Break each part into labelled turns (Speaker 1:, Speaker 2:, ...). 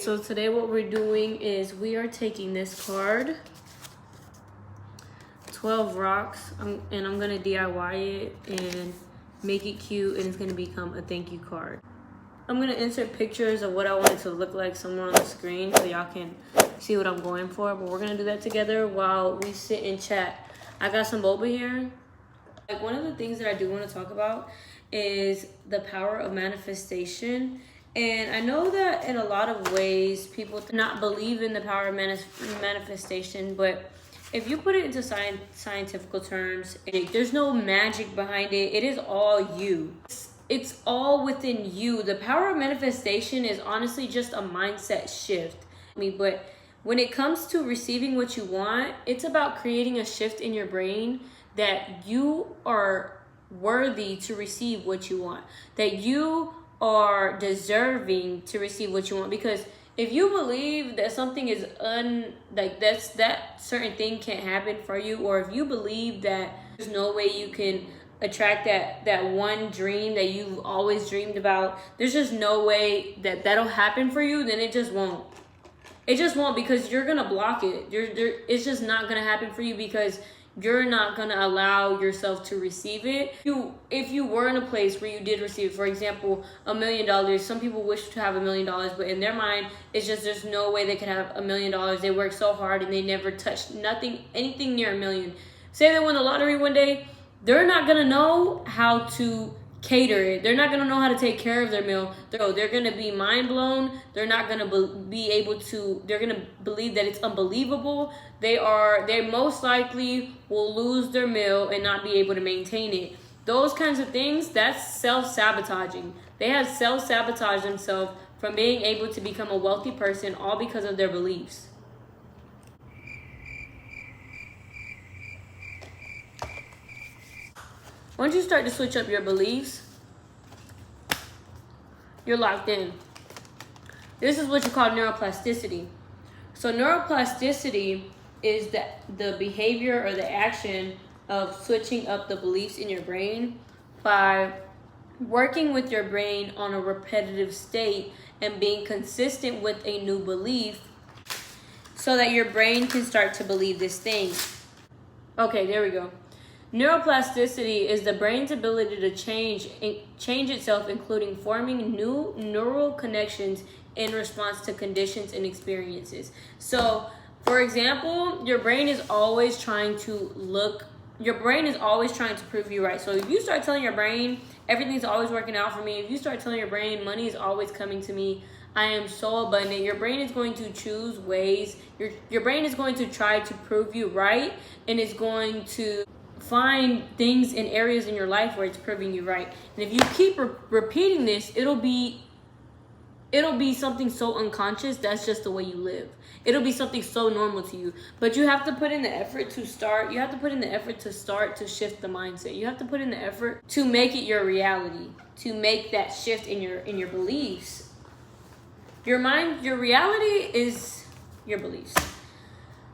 Speaker 1: So today what we're doing is we are taking this card, 12 rocks, and I'm gonna DIY it and make it cute, and it's gonna become a thank you card. I'm gonna insert pictures of what I want it to look like somewhere on the screen so y'all can see what I'm going for, but we're gonna do that together while we sit and chat. I got some boba here. Like, one of the things that I do want to talk about is the power of manifestation. And I know that in a lot of ways people not believe in the power of manifestation, but if you put it into scientific terms, there's no magic behind it. It is all you. It's all within you. The power of manifestation is honestly just a mindset shift. But when it comes to receiving what you want, it's about creating a shift in your brain that you are worthy to receive what you want, that you are deserving to receive what you want. Because if you believe that something is that certain thing can't happen for you, or if you believe that there's no way you can attract that one dream that you've always dreamed about, there's just no way that that'll happen for you, then it just won't. It just won't, because you're gonna block it. It's just not gonna happen for you because you're not gonna allow yourself to receive it. If you were in a place where you did receive, for example, $1 million, some people wish to have $1 million, but in their mind, it's just there's no way they could have $1 million. They work so hard and they never touched anything near $1 million. Say they win the lottery one day, they're not gonna know how to cater it. They're not gonna know how to take care of their meal. They're gonna be mind blown. They're not gonna be able to. They're gonna believe that it's unbelievable. They most likely will lose their meal and not be able to maintain it. Those kinds of things, that's self-sabotaging. They have self-sabotaged themselves from being able to become a wealthy person, all because of their beliefs. Once you start to switch up your beliefs, you're locked in. This is what you call neuroplasticity. So neuroplasticity is the behavior or the action of switching up the beliefs in your brain by working with your brain on a repetitive state and being consistent with a new belief so that your brain can start to believe this thing. Okay, there we go. Neuroplasticity is the brain's ability to change itself, including forming new neural connections in response to conditions and experiences. So, for example, your brain is always trying to prove you right. So if you start telling your brain, everything's always working out for me, if you start telling your brain, money is always coming to me, I am so abundant, your brain is going to choose ways, your brain is going to try to prove you right, and it's going to find things in areas in your life where it's proving you right. And if you keep repeating this, it'll be something so unconscious that's just the way you live. It'll be something so normal to you. But you have to put in the effort to start. You have to put in the effort to start to shift the mindset. You have to put in the effort to make it your reality, to make that shift in your beliefs. Your reality is your beliefs.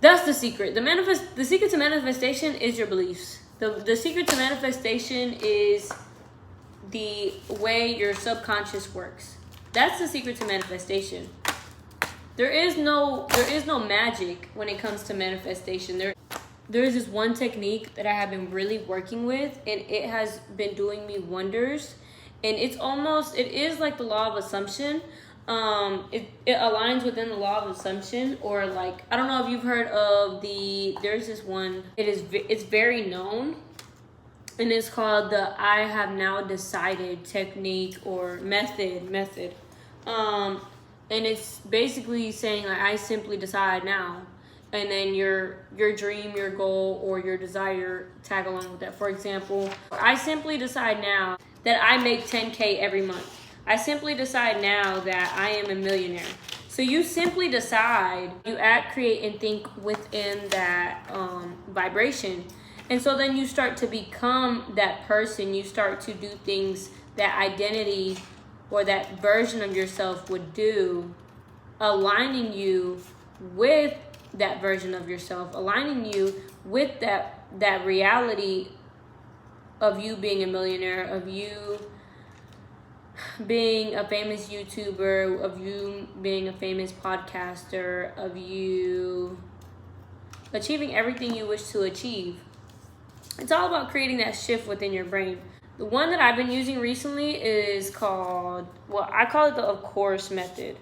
Speaker 1: That's the secret. The secret to manifestation is your beliefs. The secret to manifestation is the way your subconscious works. That's the secret to manifestation. There is no magic when it comes to manifestation. There is this one technique that I have been really working with, and it has been doing me wonders. And it is like the law of assumption. It aligns within the law of assumption, or like, I don't know if you've heard of there's this one, it's very known, and it's called the I have now decided technique or method. And it's basically saying, like, I simply decide now, and then your dream, your goal, or your desire tag along with that. For example, I simply decide now that I make 10K every month. I simply decide now that I am a millionaire. So you simply decide, you act, create, and think within that vibration. And so then you start to become that person. You start to do things that identity or that version of yourself would do, aligning you with that version of yourself, aligning you with that reality of you being a millionaire, of you being a famous YouTuber, of you being a famous podcaster, of you achieving everything you wish to achieve. It's all about creating that shift within your brain. The one that I've been using recently is called, well, I call it the of course method.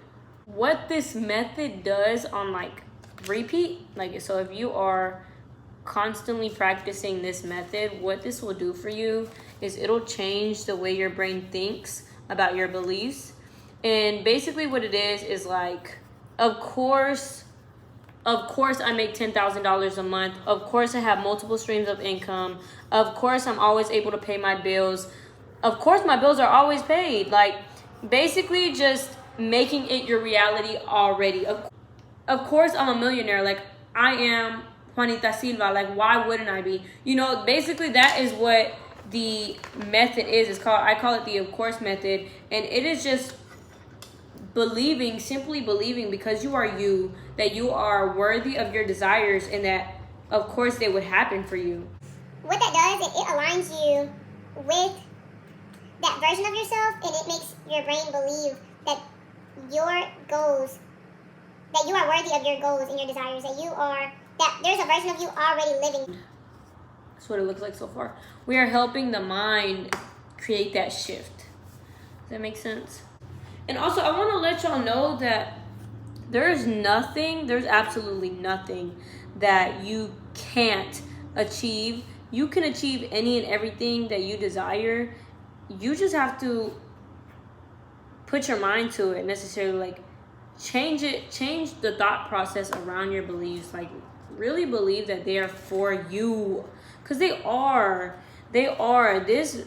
Speaker 1: What this method does on like repeat, like, so if you are constantly practicing this method, what this will do for you is it'll change the way your brain thinks about your beliefs. And basically what it is like, of course I make $10,000 a month. Of course I have multiple streams of income. Of course I'm always able to pay my bills. Of course my bills are always paid. Like, basically just making it your reality already. Of course I'm a millionaire. Like, I am Juanita Silva. Like, why wouldn't I be? You know, basically that is what the method is. It's called, I call it the of course method. And it is just believing, simply believing, because you are you, that you are worthy of your desires, and that of course they would happen for you.
Speaker 2: What that does, it aligns you with that version of yourself, and it makes your brain believe that your goals, that you are worthy of your goals and your desires, that there's a version of you already living.
Speaker 1: That's what it looks like so far. We are helping the mind create that shift. Does that make sense? And also, I want to let y'all know that there's absolutely nothing that you can't achieve. You can achieve any and everything that you desire. You just have to put your mind to it, necessarily, like, change the thought process around your beliefs. Like, really believe that they are for you, because they are. This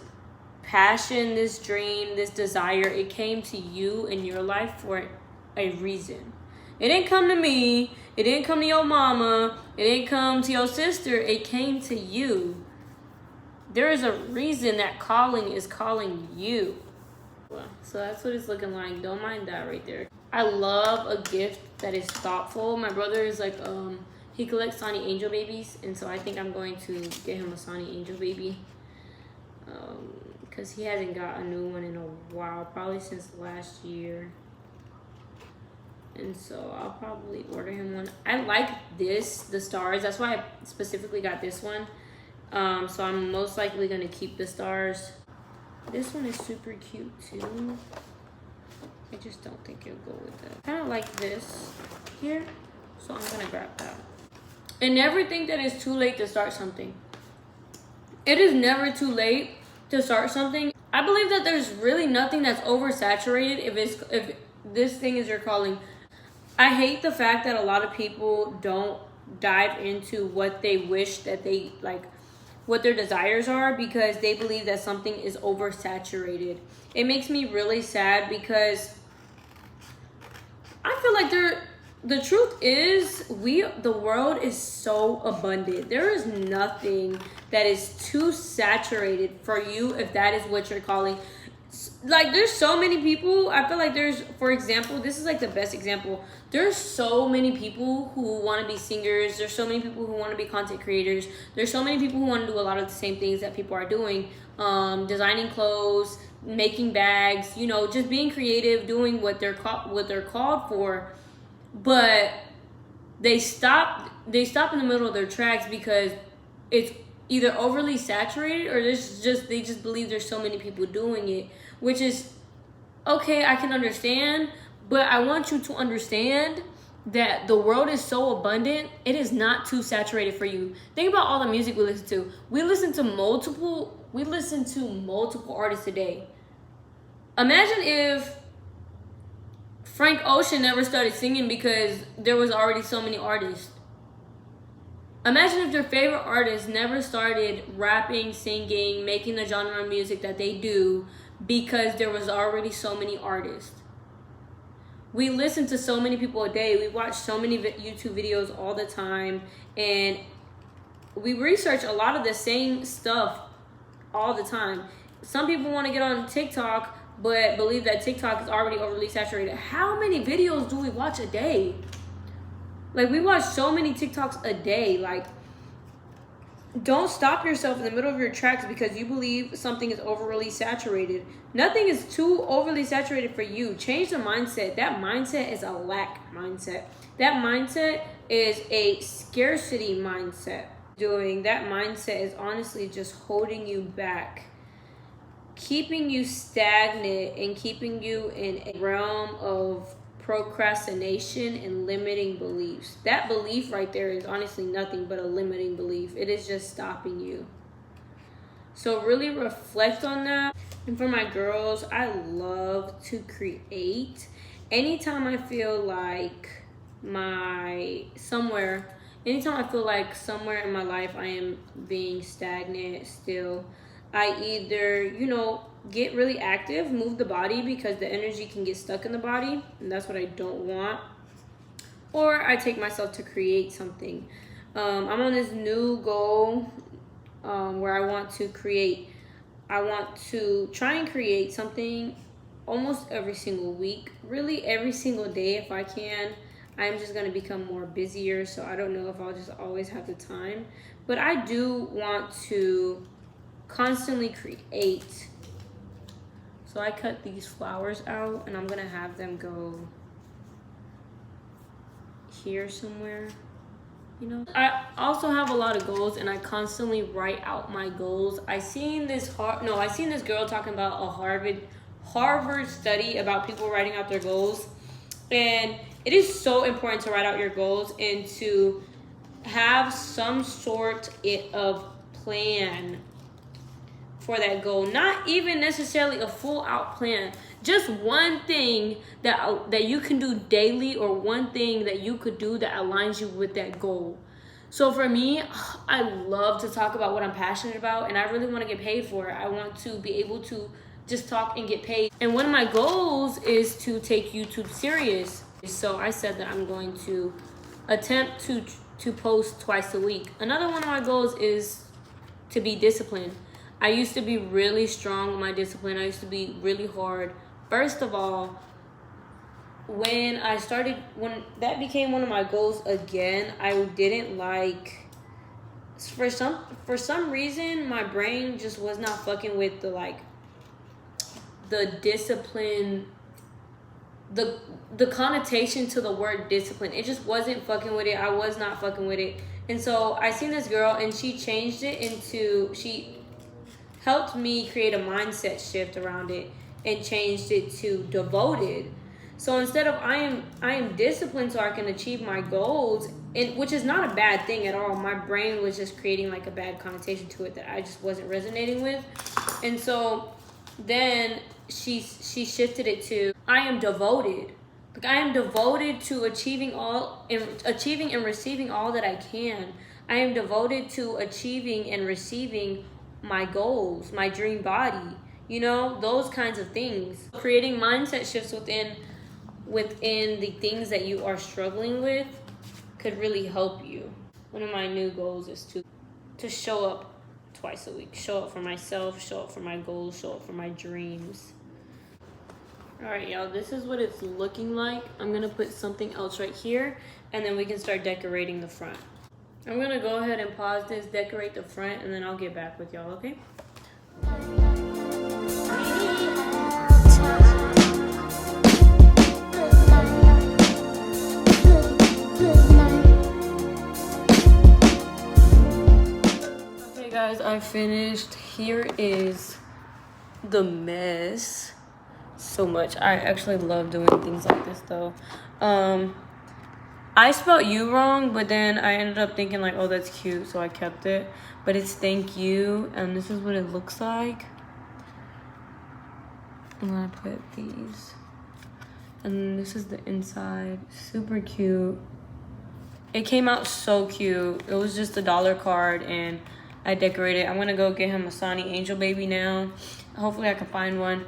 Speaker 1: passion, this dream, this desire, it came to you in your life for a reason. It didn't come to me. It didn't come to your mama. It didn't come to your sister. It came to you. There is a reason that calling is calling you. So that's what it's looking like. Don't mind that right there. I love a gift that is thoughtful. My brother is like, he collects Sonny Angel babies, and so I think I'm going to get him a Sonny Angel baby. Because he hasn't got a new one in a while, probably since last year. And so I'll probably order him one. I like the stars. That's why I specifically got this one. So I'm most likely going to keep the stars. This one is super cute too. I just don't think it'll go with that. I kind of like this here, so I'm going to grab that. And never think that it's too late to start something. It is never too late to start something. I believe that there's really nothing that's oversaturated if this thing is your calling. I hate the fact that a lot of people don't dive into what they wish that they like, what their desires are, because they believe that something is oversaturated. It makes me really sad, because I feel like the truth is the world is so abundant. There is nothing that is too saturated for you if that is what you're calling. Like, there's so many people. I feel like there's, for example, this is like the best example. There's so many people who want to be singers. There's so many people who want to be content creators. There's so many people who want to do a lot of the same things that people are doing. Designing clothes, making bags, you know, just being creative, doing what they're called for. But they stop in the middle of their tracks because it's either overly saturated, or they just believe there's so many people doing it, which is okay. I can understand, but I want you to understand that the world is so abundant. It is not too saturated for you. Think about all the music we listen to. We listen to multiple artists a day. Imagine if Frank Ocean never started singing because there was already so many artists. Imagine if your favorite artist never started rapping, singing, making the genre of music that they do because there was already so many artists. We listen to so many people a day. We watch so many YouTube videos all the time. And we research a lot of the same stuff all the time. Some people want to get on TikTok, but believe that TikTok is already overly saturated. How many videos do we watch a day? Like, we watch so many TikToks a day. Like, Don't stop yourself in the middle of your tracks because you believe something is overly saturated. Nothing is too overly saturated for you. Change the mindset. That mindset is a lack mindset. That mindset is a scarcity mindset. Doing that mindset is honestly just holding you back, keeping you stagnant and keeping you in a realm of procrastination and limiting beliefs. That belief right there is honestly nothing but a limiting belief. It is just stopping you. So really reflect on that. And for my girls, I love to create. Anytime I feel like somewhere in my life I am being stagnant still, I either, get really active, move the body because the energy can get stuck in the body, and that's what I don't want. Or I take myself to create something. I'm on this new goal where I want to try and create something almost every single week, really every single day if I can. I'm just going to become more busier, so I don't know if I'll just always have the time. But I do want to constantly create. So I cut these flowers out and I'm gonna have them go here somewhere, I also have a lot of goals and I constantly write out my goals. I seen this girl talking about a Harvard study about people writing out their goals, and it is so important to write out your goals and to have some sort of plan for that goal. Not even necessarily a full out plan, just one thing that you can do daily, or one thing that you could do that aligns you with that goal. So for me, I love to talk about what I'm passionate about, and I really want to get paid for it. I want to be able to just talk and get paid. And one of my goals is to take YouTube serious. So I said that I'm going to attempt to post twice a week. Another one of my goals is to be disciplined. I used to be really strong with my discipline. I used to be really hard. First of all, when that became one of my goals again, I didn't like, for some reason, my brain just was not fucking with the discipline, the connotation to the word discipline. It just wasn't fucking with it. I was not fucking with it. And so I seen this girl and she changed it she helped me create a mindset shift around it and changed it to devoted. So instead of I am disciplined so I can achieve my goals, and which is not a bad thing at all. My brain was just creating like a bad connotation to it that I just wasn't resonating with. And so then she shifted it to I am devoted. Like I am devoted to achieving and receiving all that I can. I am devoted to achieving and receiving my goals, my dream body, those kinds of things. Creating mindset shifts within the things that you are struggling with could really help you. One of my new goals is to show up twice a week. Show up for myself, show up for my goals, show up for my dreams. All right, y'all, this is what it's looking like. I'm gonna put something else right here, and then we can start decorating the front. I'm gonna go ahead and pause this, decorate the front, and then I'll get back with y'all, okay? Okay guys, I finished. Here is the mess. So much. I actually love doing things like this though. I spelled you wrong, but then I ended up thinking like, oh, that's cute, so I kept it. But it's thank you, and this is what it looks like. And then I put these. And then this is the inside. Super cute. It came out so cute. It was just a dollar card, and I decorated. I'm gonna go get him a Sonny Angel Baby now. Hopefully I can find one.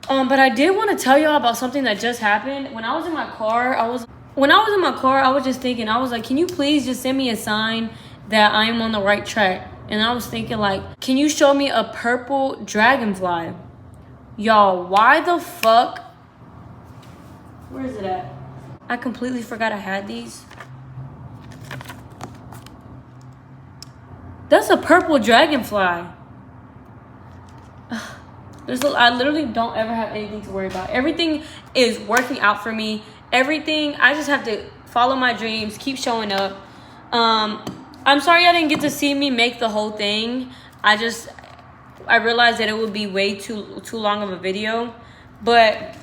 Speaker 1: But I did want to tell y'all about something that just happened. When I was in my car, I was just thinking, I was like, can you please just send me a sign that I am on the right track? And I was thinking like, can you show me a purple dragonfly? Y'all, why the fuck? Where is it at? I completely forgot I had these. That's a purple dragonfly. I literally don't ever have anything to worry about. Everything is working out for me. Everything, I just have to follow my dreams, keep showing up. I'm sorry I didn't get to see me make the whole thing. I realized that it would be way too long of a video. But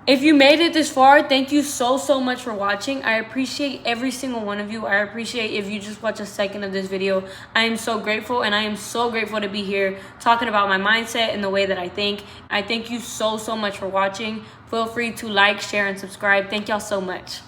Speaker 1: if you made it this far, thank you so much for watching. I appreciate every single one of you. I appreciate if you just watch a second of this video. I am so grateful, and I am so grateful to be here talking about my mindset and the way that I think. I thank you so much for watching. Feel free to like, share, and subscribe. Thank y'all so much.